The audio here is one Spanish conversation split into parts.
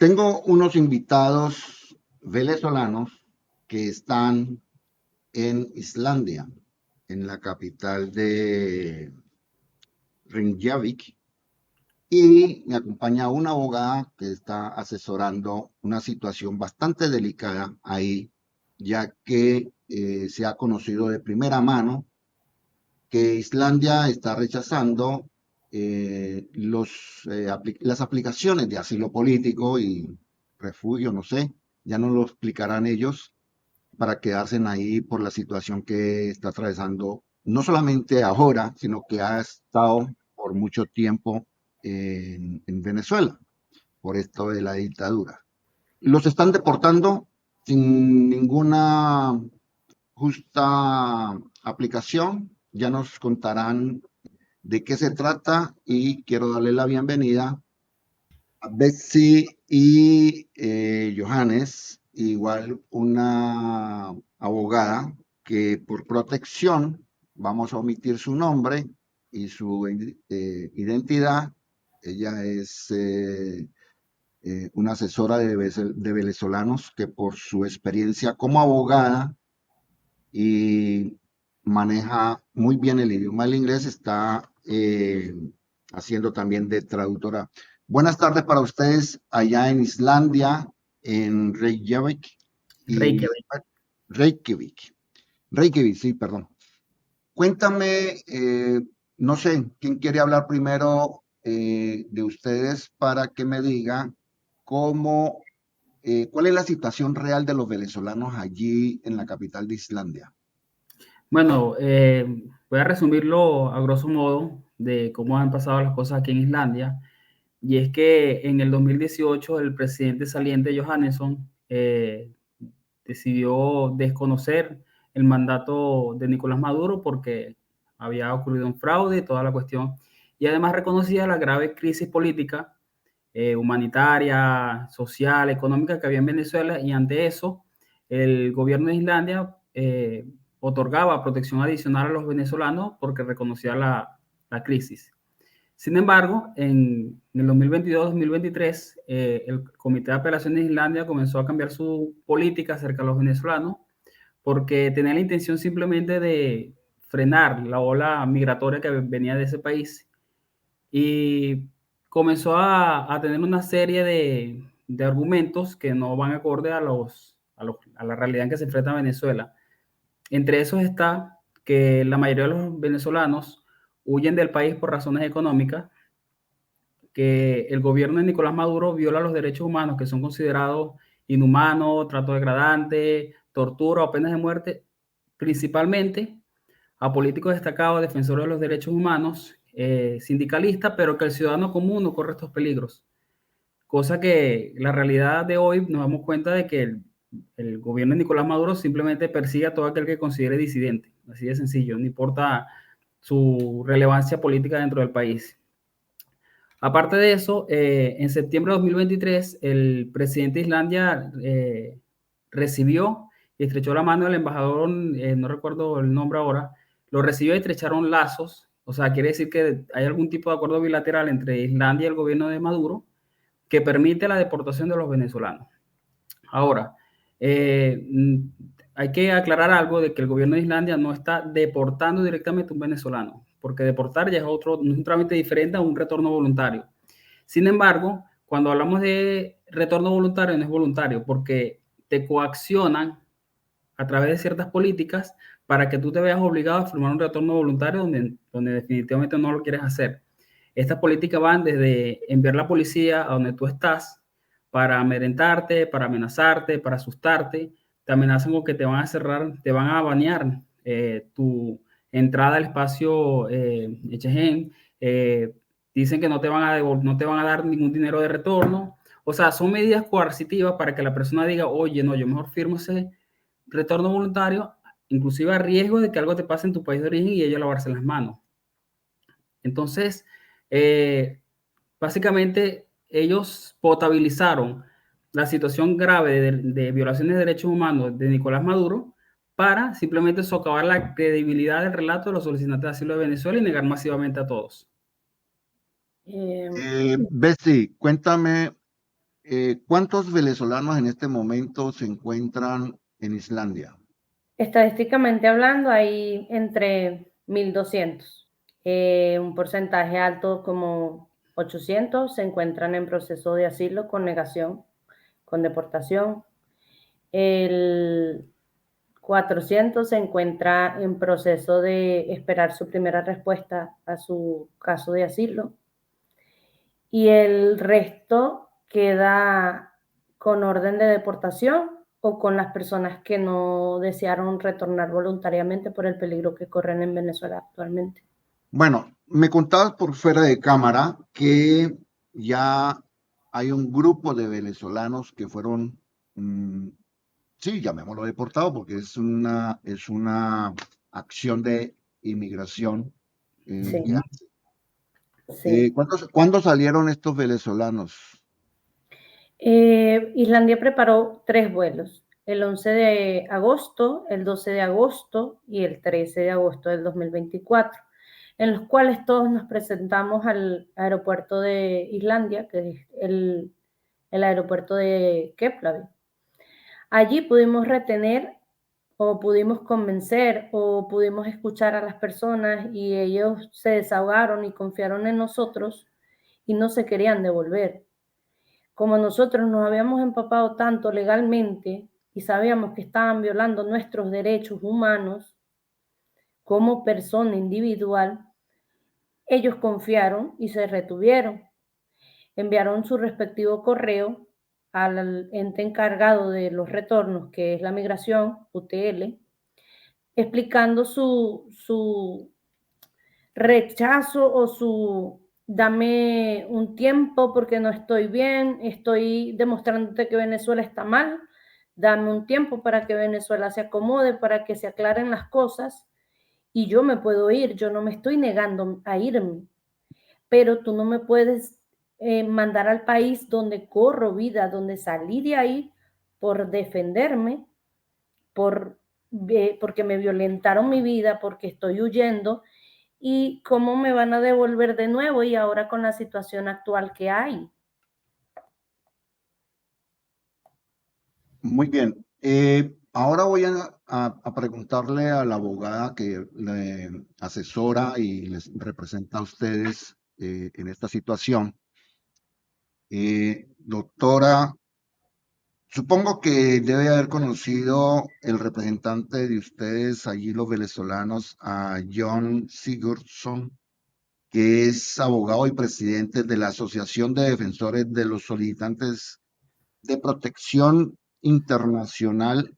Tengo unos invitados venezolanos que están en Islandia, en la capital de Reykjavik, y me acompaña una abogada que está asesorando una situación bastante delicada ahí, ya que se ha conocido de primera mano que Islandia está rechazando las aplicaciones de asilo político y refugio, no sé, ya no lo explicarán ellos, para quedarse ahí por la situación que está atravesando, no solamente ahora, sino que ha estado por mucho tiempo en Venezuela, por esto de la dictadura. Los están deportando sin ninguna justa aplicación. Ya nos contarán de qué se trata y quiero darle la bienvenida a Betsy y Johannes, igual una abogada que por protección vamos a omitir su nombre y su identidad. Ella es una asesora de venezolanos que por su experiencia como abogada y maneja muy bien el idioma del inglés, está haciendo también de traductora. Buenas tardes para ustedes allá en Islandia, en Reykjavik y Reykjavik. Reykjavik. Reykjavik, sí, perdón. Cuéntame, no sé, ¿quién quiere hablar primero de ustedes para que me diga cómo, cuál es la situación real de los venezolanos allí en la capital de Islandia? Bueno, voy a resumirlo a grosso modo de cómo han pasado las cosas aquí en Islandia. Y es que en el 2018 el presidente saliente Johannesson decidió desconocer el mandato de Nicolás Maduro porque había ocurrido un fraude y toda la cuestión. Y además reconocía la grave crisis política, humanitaria, social, económica que había en Venezuela, y ante eso el gobierno de Islandia otorgaba protección adicional a los venezolanos porque reconocía la crisis. Sin embargo, en el 2022-2023, el Comité de Apelaciones de Islandia comenzó a cambiar su política acerca de los venezolanos porque tenía la intención simplemente de frenar la ola migratoria que venía de ese país, y comenzó a tener una serie de argumentos que no van acorde a la realidad en que se enfrenta Venezuela. Entre esos está que la mayoría de los venezolanos huyen del país por razones económicas, que el gobierno de Nicolás Maduro viola los derechos humanos que son considerados inhumanos, trato degradante, tortura o penas de muerte, principalmente a políticos destacados, defensores de los derechos humanos, sindicalistas, pero que el ciudadano común no corre estos peligros. Cosa que la realidad de hoy nos damos cuenta de que el gobierno de Nicolás Maduro simplemente persigue a todo aquel que considere disidente, así de sencillo, no importa su relevancia política dentro del país. Aparte de eso, en septiembre de 2023, el presidente de Islandia recibió y estrechó la mano del embajador, no recuerdo el nombre ahora, lo recibió y estrecharon lazos. O sea, quiere decir que hay algún tipo de acuerdo bilateral entre Islandia y el gobierno de Maduro que permite la deportación de los venezolanos. Ahora, eh, hay que aclarar algo de que el gobierno de Islandia no está deportando directamente a un venezolano, porque deportar ya es un trámite diferente a un retorno voluntario. Sin embargo, cuando hablamos de retorno voluntario, no es voluntario, porque te coaccionan a través de ciertas políticas para que tú te veas obligado a firmar un retorno voluntario donde definitivamente no lo quieres hacer. Estas políticas van desde enviar la policía a donde tú estás para amedrentarte, para amenazarte, para asustarte. Te amenazan con que te van a cerrar, te van a banear tu entrada al espacio Echegen. Dicen que no te van a dar ningún dinero de retorno. O sea, son medidas coercitivas para que la persona diga, oye, no, yo mejor firmo ese retorno voluntario, inclusive a riesgo de que algo te pase en tu país de origen y ellos lavarse las manos. Entonces, eh, básicamente, ellos potabilizaron la situación grave de violaciones de derechos humanos de Nicolás Maduro para simplemente socavar la credibilidad del relato de los solicitantes de asilo de Venezuela y negar masivamente a todos. Betsy, cuéntame, ¿Cuántos venezolanos en este momento se encuentran en Islandia? Estadísticamente hablando, hay entre 1.200. Un porcentaje alto como 800 se encuentran en proceso de asilo con negación, con deportación. El 400 se encuentra en proceso de esperar su primera respuesta a su caso de asilo. Y el resto queda con orden de deportación o con las personas que no desearon retornar voluntariamente por el peligro que corren en Venezuela actualmente. Bueno, me contabas por fuera de cámara que ya hay un grupo de venezolanos que fueron, mm, sí, llamémoslo deportado porque es una acción de inmigración Sí, que hace. sí. ¿Cuándo salieron estos venezolanos? Islandia preparó 3 vuelos, el 11 de agosto, el 12 de agosto y el 13 de agosto del 2024, en los cuales todos nos presentamos al aeropuerto de Islandia, que es el aeropuerto de Keflavik. Allí pudimos retener o pudimos convencer o pudimos escuchar a las personas y ellos se desahogaron y confiaron en nosotros y no se querían devolver. Como nosotros nos habíamos empapado tanto legalmente y sabíamos que estaban violando nuestros derechos humanos como persona individual, ellos confiaron y se retuvieron. Enviaron su respectivo correo al ente encargado de los retornos, que es la migración, UTL, explicando su rechazo o su dame un tiempo porque no estoy bien, estoy demostrándote que Venezuela está mal, dame un tiempo para que Venezuela se acomode, para que se aclaren las cosas y yo me puedo ir, yo no me estoy negando a irme, pero tú no me puedes mandar al país donde corro vida, donde salí de ahí por defenderme, por, porque me violentaron mi vida, porque estoy huyendo y cómo me van a devolver de nuevo y ahora con la situación actual que hay. Muy bien. Ahora voy a preguntarle a la abogada que le asesora y les representa a ustedes en esta situación. Doctora, supongo que debe haber conocido el representante de ustedes allí, los venezolanos, a John Sigurdsson, que es abogado y presidente de la Asociación de Defensores de los Solicitantes de Protección Internacional.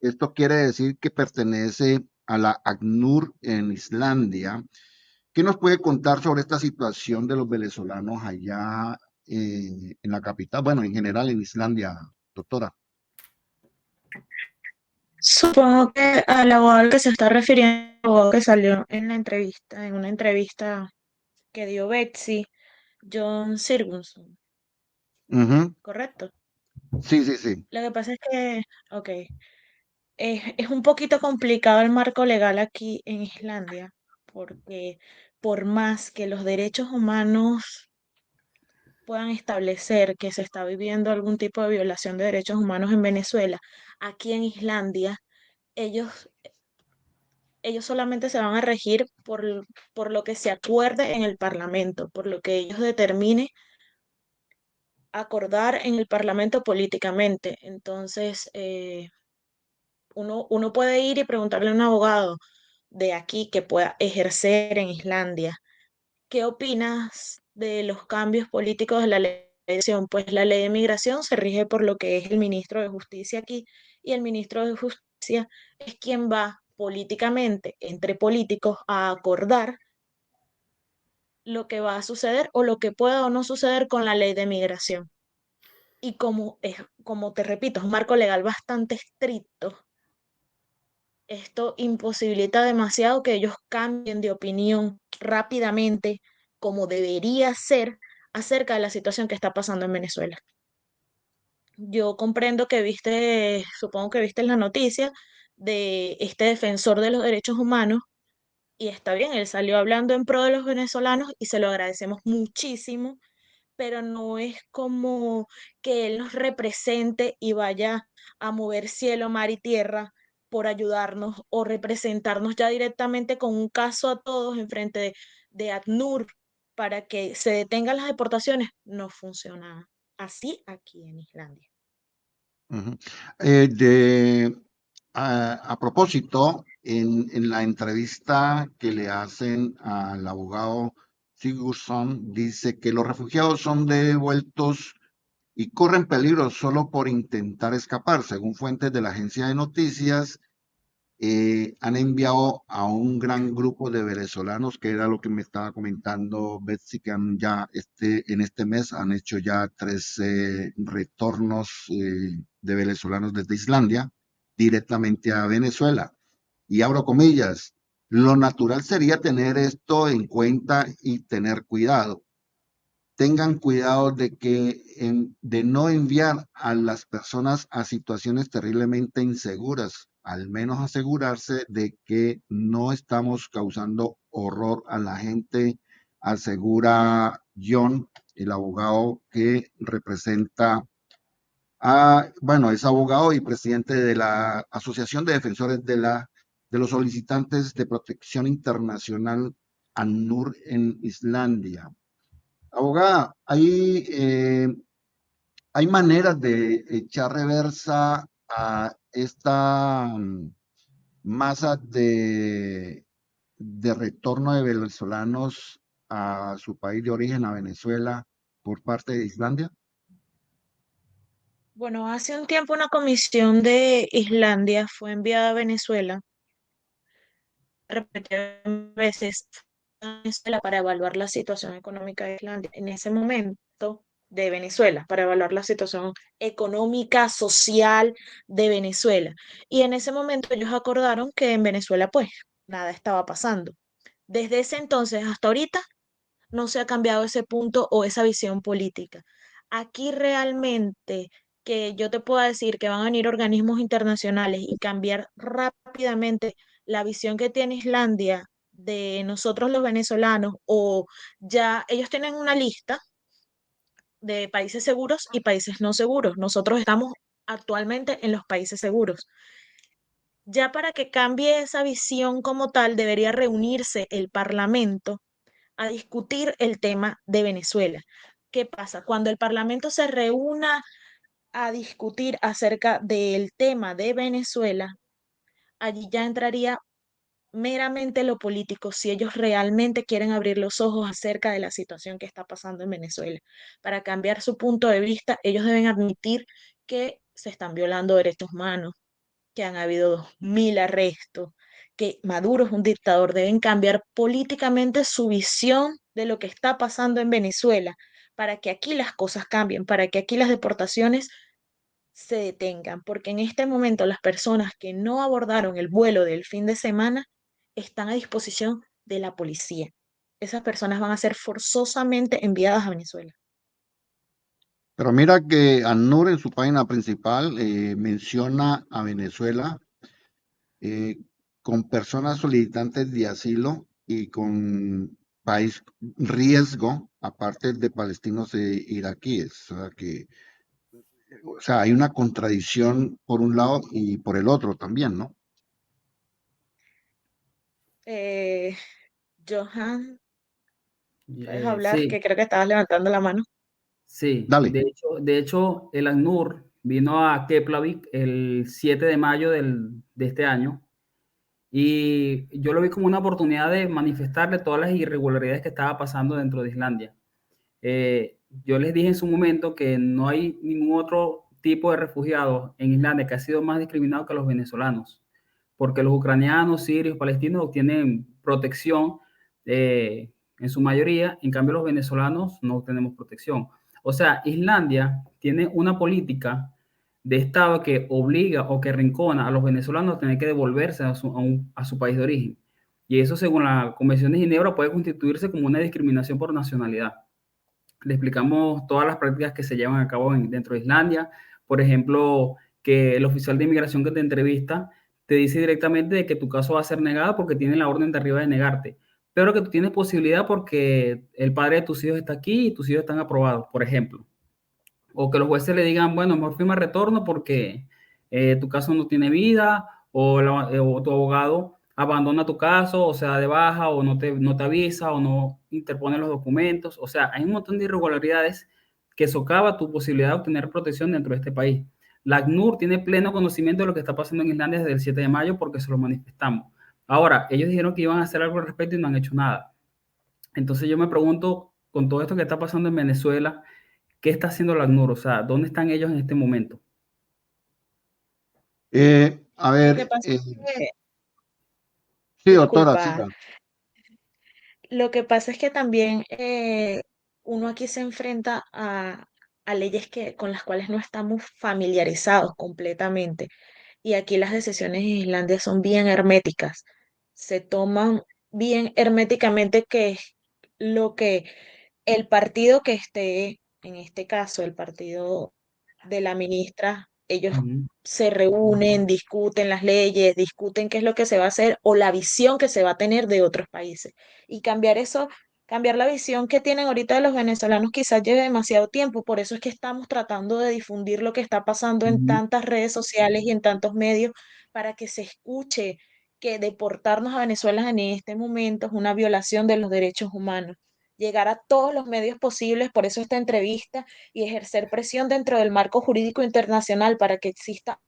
Esto quiere decir que pertenece a la ACNUR en Islandia. ¿Qué nos puede contar sobre esta situación de los venezolanos allá en la capital? Bueno, en general en Islandia, doctora. Supongo que al abogado al que se está refiriendo, al abogado que salió en la entrevista, en una entrevista que dio Betsy, John Sigurdsson, Ujú. ¿correcto? Sí, sí, sí. Lo que pasa es que, ok, es un poquito complicado el marco legal aquí en Islandia, porque por más que los derechos humanos puedan establecer que se está viviendo algún tipo de violación de derechos humanos en Venezuela, aquí en Islandia, ellos ellos solamente se van a regir por lo que se acuerde en el Parlamento, por lo que ellos determinen acordar en el Parlamento políticamente. Entonces, uno puede ir y preguntarle a un abogado de aquí que pueda ejercer en Islandia, ¿qué opinas de los cambios políticos de la ley de migración? Pues la ley de migración se rige por lo que es el ministro de Justicia aquí y el ministro de Justicia es quien va políticamente, entre políticos, a acordar lo que va a suceder o lo que pueda o no suceder con la ley de migración. Y como te repito, es un marco legal bastante estricto, esto imposibilita demasiado que ellos cambien de opinión rápidamente, como debería ser, acerca de la situación que está pasando en Venezuela. Yo comprendo que viste, supongo que viste la noticia de este defensor de los derechos humanos, y está bien, él salió hablando en pro de los venezolanos y se lo agradecemos muchísimo, pero no es como que él nos represente y vaya a mover cielo, mar y tierra por ayudarnos o representarnos ya directamente con un caso a todos en frente de ACNUR para que se detengan las deportaciones. No funciona así aquí en Islandia. Ujú. Eh, de, a propósito, en la entrevista que le hacen al abogado Sigurdsson, dice que los refugiados son devueltos y corren peligro solo por intentar escapar. Según fuentes de la agencia de noticias, han enviado a un gran grupo de venezolanos, que era lo que me estaba comentando Betsy, que en este mes han hecho ya 13 retornos de venezolanos desde Islandia directamente a Venezuela. Y abro comillas, lo natural sería tener esto en cuenta y tener cuidado. Tengan cuidado de no enviar a las personas a situaciones terriblemente inseguras, al menos asegurarse de que no estamos causando horror a la gente, asegura John, el abogado que representa bueno, es abogado y presidente de la Asociación de Defensores de los Solicitantes de Protección Internacional ANUR en Islandia. Abogada, hay maneras de echar reversa a esta masa de retorno de venezolanos a su país de origen, a Venezuela, por parte de Islandia. Bueno, hace un tiempo una comisión de Islandia fue enviada a Venezuela repetidas veces a Venezuela para evaluar la situación económica de Islandia. En ese momento de Venezuela, para evaluar la situación económica, social de Venezuela. Y en ese momento ellos acordaron que en Venezuela pues nada estaba pasando. Desde ese entonces hasta ahorita no se ha cambiado ese punto o esa visión política. Aquí realmente que yo te pueda decir que van a venir organismos internacionales y cambiar rápidamente la visión que tiene Islandia de nosotros los venezolanos, o ya ellos tienen una lista de países seguros y países no seguros. Nosotros estamos actualmente en los países seguros. Ya para que cambie esa visión como tal, debería reunirse el Parlamento a discutir el tema de Venezuela. ¿Qué pasa? Cuando el Parlamento se reúna a discutir acerca del tema de Venezuela, allí ya entraría meramente lo político, si ellos realmente quieren abrir los ojos acerca de la situación que está pasando en Venezuela. Para cambiar su punto de vista, ellos deben admitir que se están violando derechos humanos, que han habido 2000 arrestos, que Maduro es un dictador. Deben cambiar políticamente su visión de lo que está pasando en Venezuela para que aquí las cosas cambien, para que aquí las deportaciones se detengan, porque en este momento las personas que no abordaron el vuelo del fin de semana están a disposición de la policía. Esas personas van a ser forzosamente enviadas a Venezuela. Pero mira que ANUR en su página principal menciona a Venezuela eh, con personas solicitantes de asilo y con país riesgo, aparte de palestinos e iraquíes. O sea, hay una contradicción por un lado y por el otro también, ¿no? Eh, Johan, ¿puedes hablar? Sí, Que creo que estabas levantando la mano. sí. Dale. De hecho, el ACNUR vino a Keflavik el 7 de mayo de este año y yo lo vi como una oportunidad de manifestarle todas las irregularidades que estaba pasando dentro de Islandia. Yo les dije en su momento que no hay ningún otro tipo de refugiados en Islandia que ha sido más discriminado que los venezolanos, porque los ucranianos, sirios, palestinos obtienen protección en su mayoría, en cambio los venezolanos no tenemos protección. O sea, Islandia tiene una política de Estado que obliga o que rincona a los venezolanos a tener que devolverse a su país de origen. Y eso, según la Convención de Ginebra, puede constituirse como una discriminación por nacionalidad. Le explicamos todas las prácticas que se llevan a cabo dentro de Islandia. Por ejemplo, que el oficial de inmigración que te entrevista te dice directamente de que tu caso va a ser negado porque tiene la orden de arriba de negarte. pero que tú tienes posibilidad porque el padre de tus hijos está aquí y tus hijos están aprobados, por ejemplo. O que los jueces le digan, bueno, mejor firma retorno porque tu caso no tiene vida, o tu abogado abandona tu caso, o sea, de baja, o no te avisa, o no interpone los documentos. O sea, hay un montón de irregularidades que socava tu posibilidad de obtener protección dentro de este país. La ACNUR tiene pleno conocimiento de lo que está pasando en Islandia desde el 7 de mayo porque se lo manifestamos. Ahora, ellos dijeron que iban a hacer algo al respecto y no han hecho nada. Entonces yo me pregunto, con todo esto que está pasando en Venezuela, ¿qué está haciendo la ACNUR? O sea, ¿dónde están ellos en este momento? A Lo que ver, pasa es que, sí, doctora, disculpa, siga. lo que pasa es que también uno aquí se enfrenta a leyes con las cuales no estamos familiarizados completamente. Y aquí las decisiones en Islandia son bien herméticas. Se toman bien herméticamente, que es lo que el partido que esté, en este caso, el partido de la ministra, ellos Ujú, se reúnen, discuten las leyes, discuten qué es lo que se va a hacer o la visión que se va a tener de otros países. Y cambiar eso, cambiar la visión que tienen ahorita de los venezolanos quizás lleve demasiado tiempo. Por eso es que estamos tratando de difundir lo que está pasando en ujú, tantas redes sociales y en tantos medios para que se escuche que deportarnos a Venezuela en este momento es una violación de los derechos humanos. Llegar a todos los medios posibles, por eso esta entrevista, y ejercer presión dentro del marco jurídico internacional para que exista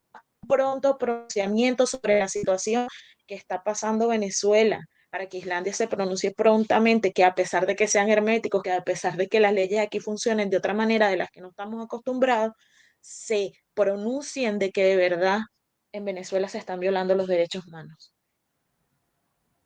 pronto pronunciamiento sobre la situación que está pasando Venezuela, para que Islandia se pronuncie prontamente, que a pesar de que sean herméticos, que a pesar de que las leyes aquí funcionen de otra manera de las que no estamos acostumbrados, se pronuncien de que de verdad en Venezuela se están violando los derechos humanos.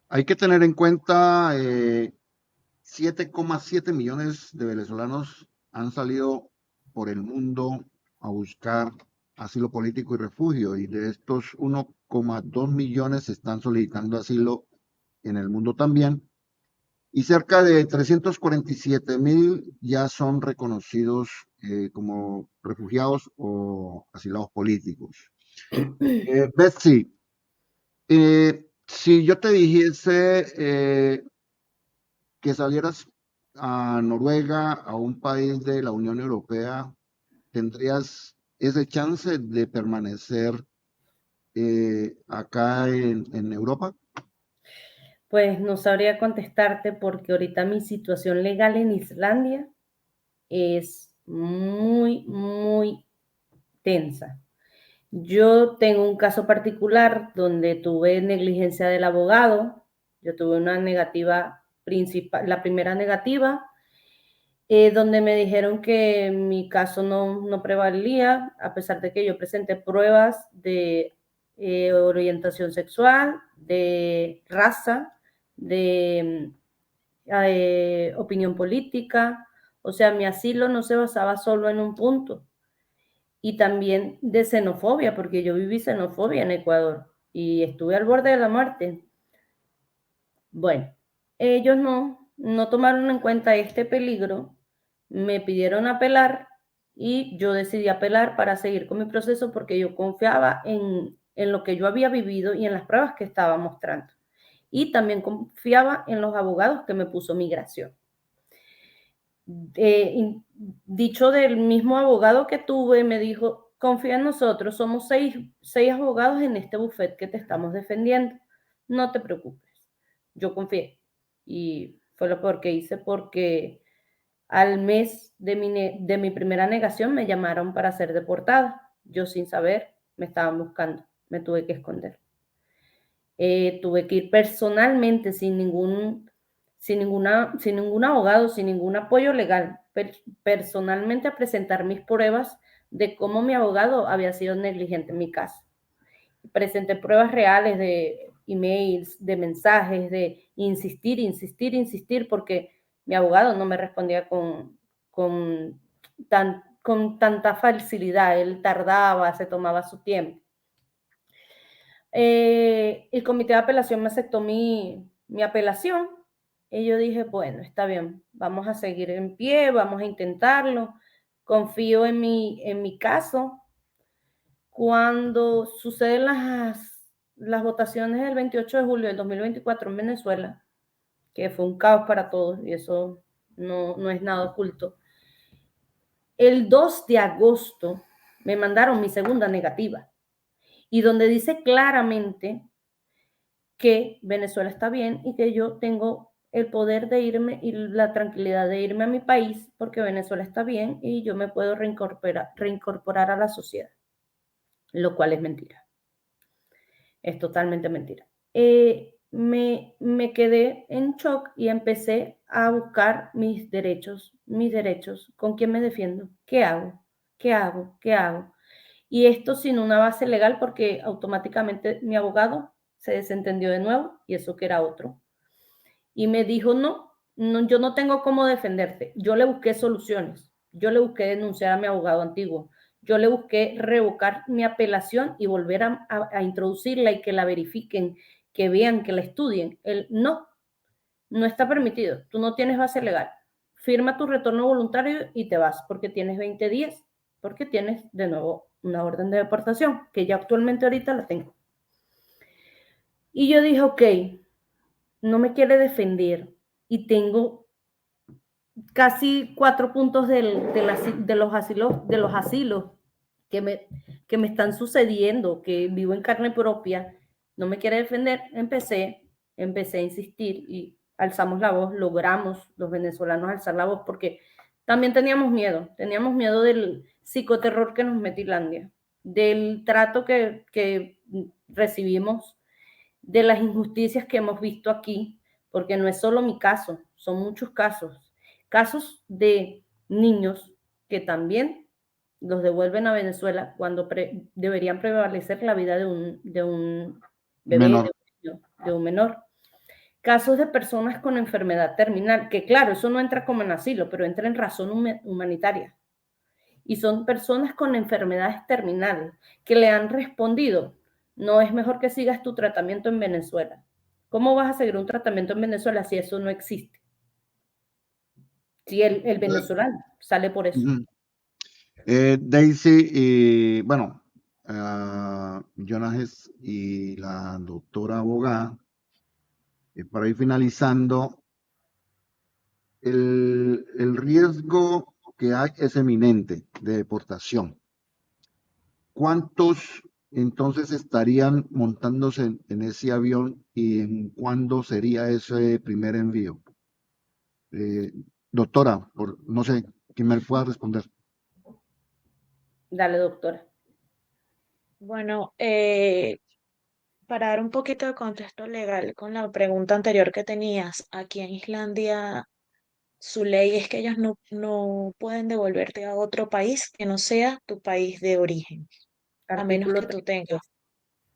Hay que tener en cuenta 7,7 millones de venezolanos han salido por el mundo a buscar asilo político y refugio, y de estos 1,2 millones están solicitando asilo en el mundo también, y cerca de 347.000 ya son reconocidos como refugiados o asilados políticos. Betsy, si yo te dijese que salieras a Noruega, a un país de la Unión Europea, ¿tendrías ese chance de permanecer acá en Europa? Pues no sabría contestarte porque ahorita mi situación legal en Islandia es muy, muy tensa. Yo tengo un caso particular donde tuve negligencia del abogado. Yo tuve una negativa principal, la primera negativa, donde me dijeron que mi caso no prevalía, a pesar de que yo presenté pruebas de orientación sexual, de raza, de opinión política. O sea, mi asilo no se basaba solo en un punto. Y también de xenofobia, porque yo viví xenofobia en Ecuador y estuve al borde de la muerte. Bueno, ellos no tomaron en cuenta este peligro, me pidieron apelar y yo decidí apelar para seguir con mi proceso porque yo confiaba en lo que yo había vivido y en las pruebas que estaba mostrando. Y también confiaba en los abogados que me puso migración. Dicho del mismo abogado que tuve, me dijo, confía en nosotros, somos seis abogados en este bufete que te estamos defendiendo, no te preocupes. Yo confié y fue lo peor que hice porque al mes de mi primera negación me llamaron para ser deportada. Yo sin saber me estaban buscando, me tuve que esconder. Tuve que ir personalmente sin ningún abogado, sin ningún apoyo legal, personalmente a presentar mis pruebas de cómo mi abogado había sido negligente en mi caso. Presenté pruebas reales de emails, de mensajes, de insistir, porque mi abogado no me respondía con tanta facilidad. Él tardaba, se tomaba su tiempo. El comité de apelación me aceptó mi apelación y yo dije, bueno, está bien, vamos a seguir en pie, vamos a intentarlo, confío en mi caso. Cuando suceden las votaciones del 28 de julio del 2024 en Venezuela, que fue un caos para todos y eso no es nada oculto. El 2 de agosto me mandaron mi segunda negativa y donde dice claramente que Venezuela está bien y que yo tengo el poder de irme y la tranquilidad de irme a mi país porque Venezuela está bien y yo me puedo reincorporar a la sociedad, lo cual es mentira. Es totalmente mentira. Me quedé en shock y empecé a buscar mis derechos, con quién me defiendo, qué hago, qué hago, qué hago. Y esto sin una base legal porque automáticamente mi abogado se desentendió de nuevo y eso que era otro. Y me dijo, no, yo no tengo cómo defenderte. Yo le busqué soluciones. Yo le busqué denunciar a mi abogado antiguo. Yo le busqué revocar mi apelación y volver a introducirla y que la verifiquen, que vean, que la estudien. Él, no está permitido. Tú no tienes base legal. Firma tu retorno voluntario y te vas porque tienes 20 días, porque tienes de nuevo una orden de deportación, que ya actualmente ahorita la tengo. Y yo dije, ok, no me quiere defender y tengo casi 4 puntos de los asilos que me están sucediendo, que vivo en carne propia, no me quiere defender, empecé a insistir y alzamos la voz, logramos los venezolanos alzar la voz porque también teníamos miedo del psicoterror que nos mete Islandia, del trato que recibimos, de las injusticias que hemos visto aquí, porque no es solo mi caso, son muchos casos de niños que también los devuelven a Venezuela cuando deberían prevalecer la vida de un bebé, Menor. de un menor. Casos de personas con enfermedad terminal, que claro, eso no entra como en asilo, pero entra en razón humanitaria. Y son personas con enfermedades terminales que le han respondido, no es mejor que sigas tu tratamiento en Venezuela. ¿Cómo vas a seguir un tratamiento en Venezuela si eso no existe? Si el venezolano sale por eso. Daisy, y bueno, Jonas y la doctora abogada, para ir finalizando, el riesgo que hay es eminente de deportación. ¿Cuántos entonces estarían montándose en ese avión y en cuándo sería ese primer envío? Eh, Doctora, no sé, ¿quién me pueda responder? Dale, doctora. Bueno, para dar un poquito de contexto legal con la pregunta anterior que tenías, aquí en Islandia su ley es que ellos no pueden devolverte a otro país que no sea tu país de origen, a menos Artículo que 3. tú tengas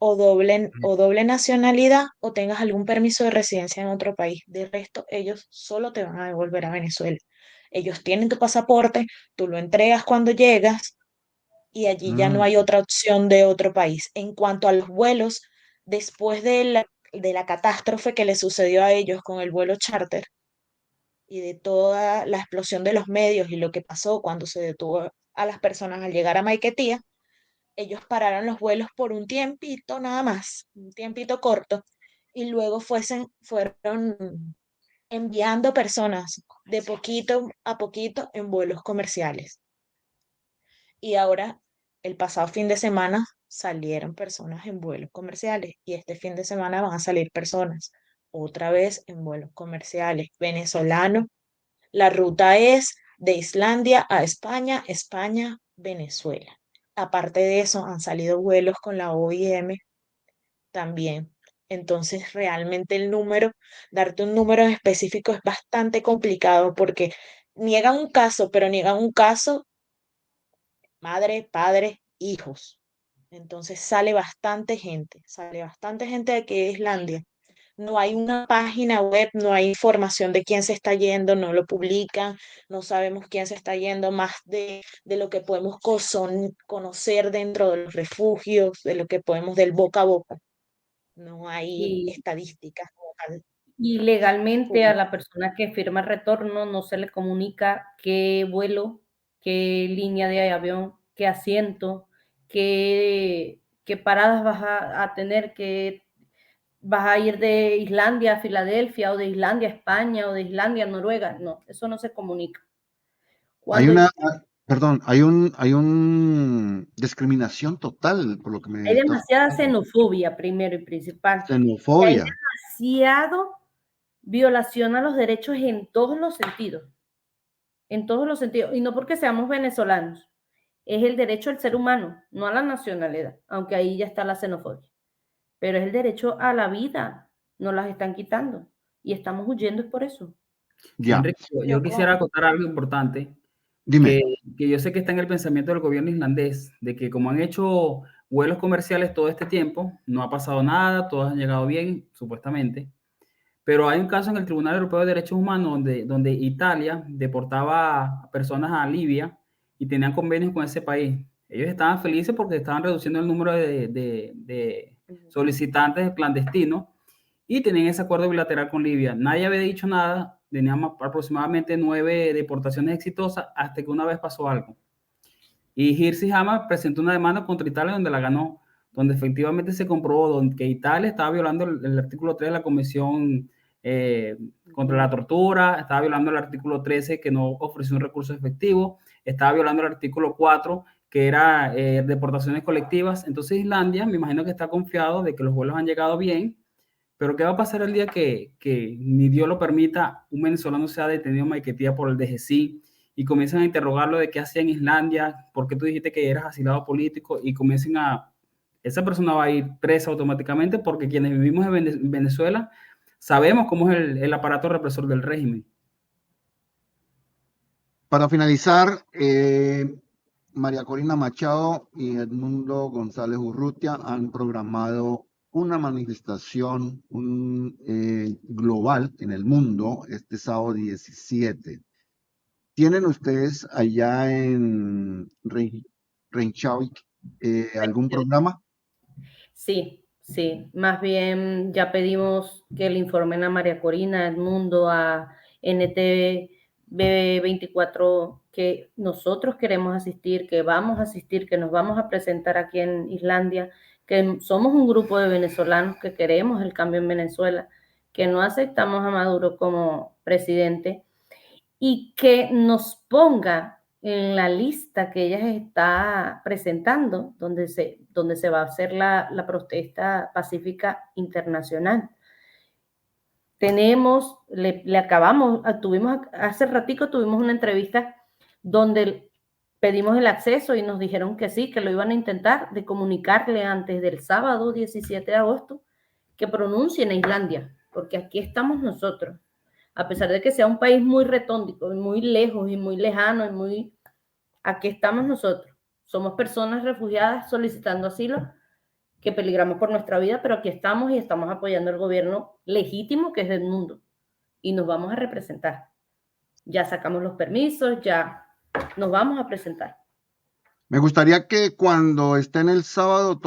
o doble nacionalidad o tengas algún permiso de residencia en otro país. De resto, ellos solo te van a devolver a Venezuela. Ellos tienen tu pasaporte, tú lo entregas cuando llegas y allí ya no Mm, hay otra opción de otro país. En cuanto a los vuelos, después de la catástrofe que le sucedió a ellos con el vuelo charter y de toda la explosión de los medios y lo que pasó cuando se detuvo a las personas al llegar a Maiquetía, ellos pararon los vuelos por un tiempito nada más, un tiempito corto, y luego fueron enviando personas de poquito a poquito en vuelos comerciales. Y ahora, el pasado fin de semana, salieron personas en vuelos comerciales y este fin de semana van a salir personas otra vez en vuelos comerciales venezolanos. La ruta es de Islandia a España, España, Venezuela. Aparte de eso, han salido vuelos con la OIM también. Entonces, realmente darte un número específico es bastante complicado porque niegan un caso, pero niegan un caso madre, padre, hijos. Entonces sale bastante gente de aquí de Islandia. No hay una página web, no hay información de quién se está yendo, no lo publican, no sabemos quién se está yendo, más de lo que podemos conocer dentro de los refugios, de lo que podemos del boca a boca. No hay Y, estadísticas como tal y legalmente a públicas. la persona que firma el retorno no se le comunica qué vuelo, qué línea de avión, qué asiento, qué paradas vas a tener, vas a ir de Islandia a Filadelfia o de Islandia a España o de Islandia a Noruega. No, eso no se comunica. Hay Cuando perdón, hay un discriminación total por lo que me hay estás demasiada contando. xenofobia, primero y principal, y hay Xenofobia. demasiado violación a los derechos en todos los sentidos, y no porque seamos venezolanos, es el derecho al ser humano, no a la nacionalidad, aunque ahí ya está la xenofobia, pero es el derecho a la vida, nos las están quitando y estamos huyendo es por eso. Sí, Ya, Enrique, yo Yo quisiera con, acotar algo importante, dime. que, que yo sé que está en el pensamiento del gobierno islandés, de que como han hecho vuelos comerciales todo este tiempo, no ha pasado nada, todos han llegado bien, supuestamente, pero hay un caso en el Tribunal Europeo de Derechos Humanos donde Italia deportaba a personas a Libia y tenían convenios con ese país. Ellos estaban felices porque estaban reduciendo el número de solicitantes clandestinos y tenían ese acuerdo bilateral con Libia. Nadie había dicho nada, teníamos aproximadamente 9 deportaciones exitosas hasta que una vez pasó algo. Y Hirsi Hama presentó una demanda contra Italia donde la ganó, donde efectivamente se comprobó que Italia estaba violando el artículo 3 de la Convención eh, contra la tortura, estaba violando el artículo 13 que no ofreció un recurso efectivo, estaba violando el artículo 4 que era deportaciones colectivas. Entonces Islandia, me imagino que está confiado de que los vuelos han llegado bien, pero ¿qué va a pasar el día que ni Dios lo permita, un venezolano sea detenido en Maiquetía por el DGCI y comiencen a interrogarlo de qué hacía en Islandia, por qué tú dijiste que eras asilado político y comiencen a... Esa persona va a ir presa automáticamente porque quienes vivimos en Venezuela sabemos cómo es el aparato represor del régimen. Para finalizar, María Corina Machado y Edmundo González Urrutia han programado una manifestación global en el mundo este sábado 17. ¿Tienen ustedes allá en Reykjavik algún programa? Sí, sí, más bien ya pedimos que le informen a María Corina, Edmundo, a NTV 24 que nosotros queremos asistir, que vamos a asistir, que nos vamos a presentar aquí en Islandia, que somos un grupo de venezolanos que queremos el cambio en Venezuela, que no aceptamos a Maduro como presidente y que nos ponga en la lista que ella está presentando, donde se va a hacer la protesta pacífica internacional. Hace ratico tuvimos una entrevista donde pedimos el acceso y nos dijeron que sí, que lo iban a intentar, de comunicarle antes del sábado 17 de agosto que pronuncien a Islandia, porque aquí estamos nosotros a pesar de que sea un país muy retóndico, muy lejos y muy lejano, aquí estamos nosotros. Somos personas refugiadas solicitando asilo que peligramos por nuestra vida, pero aquí estamos y estamos apoyando al gobierno legítimo que es del mundo y nos vamos a representar. Ya sacamos los permisos, ya nos vamos a presentar. Me gustaría que cuando estén el sábado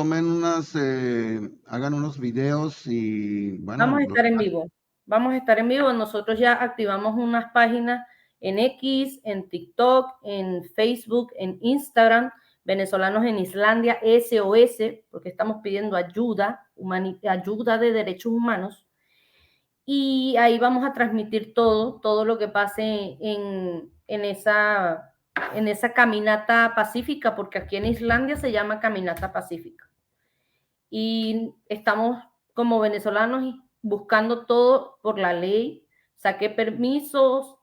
hagan unos videos y bueno, Vamos a estar en vivo. Vamos a estar en vivo. Nosotros ya activamos unas páginas en X, en TikTok, en Facebook, en Instagram, venezolanos en Islandia, SOS, porque estamos pidiendo ayuda, ayuda de derechos humanos. Y ahí vamos a transmitir todo lo que pase en esa caminata pacífica, porque aquí en Islandia se llama caminata pacífica. Y estamos como venezolanos buscando todo por la ley. Saqué permisos,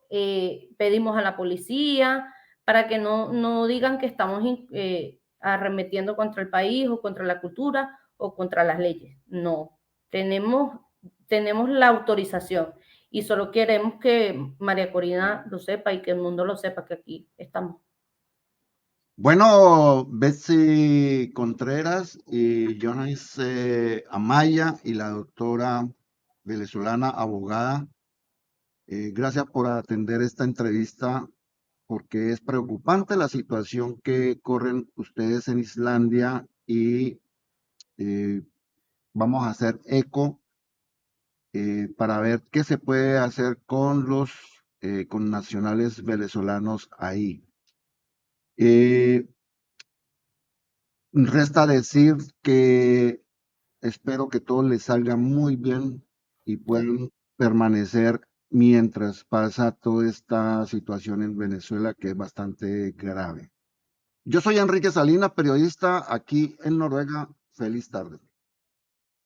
pedimos a la policía para que no digan que estamos arremetiendo contra el país o contra la cultura o contra las leyes. No, tenemos la autorización y solo queremos que María Corina lo sepa y que el mundo lo sepa que aquí estamos. bueno, Betsy Contreras y Jonas Amaya y la doctora venezolana abogada, gracias por atender esta entrevista porque es preocupante la situación que corren ustedes en Islandia y eh, vamos a hacer eco para ver qué se puede hacer con los connacionales venezolanos ahí. Resta decir que Espero que todo les salga muy bien y puedan permanecer mientras pasa toda esta situación en Venezuela que es bastante grave. Yo soy Enrique Salinas, periodista aquí en Noruega. Feliz tarde.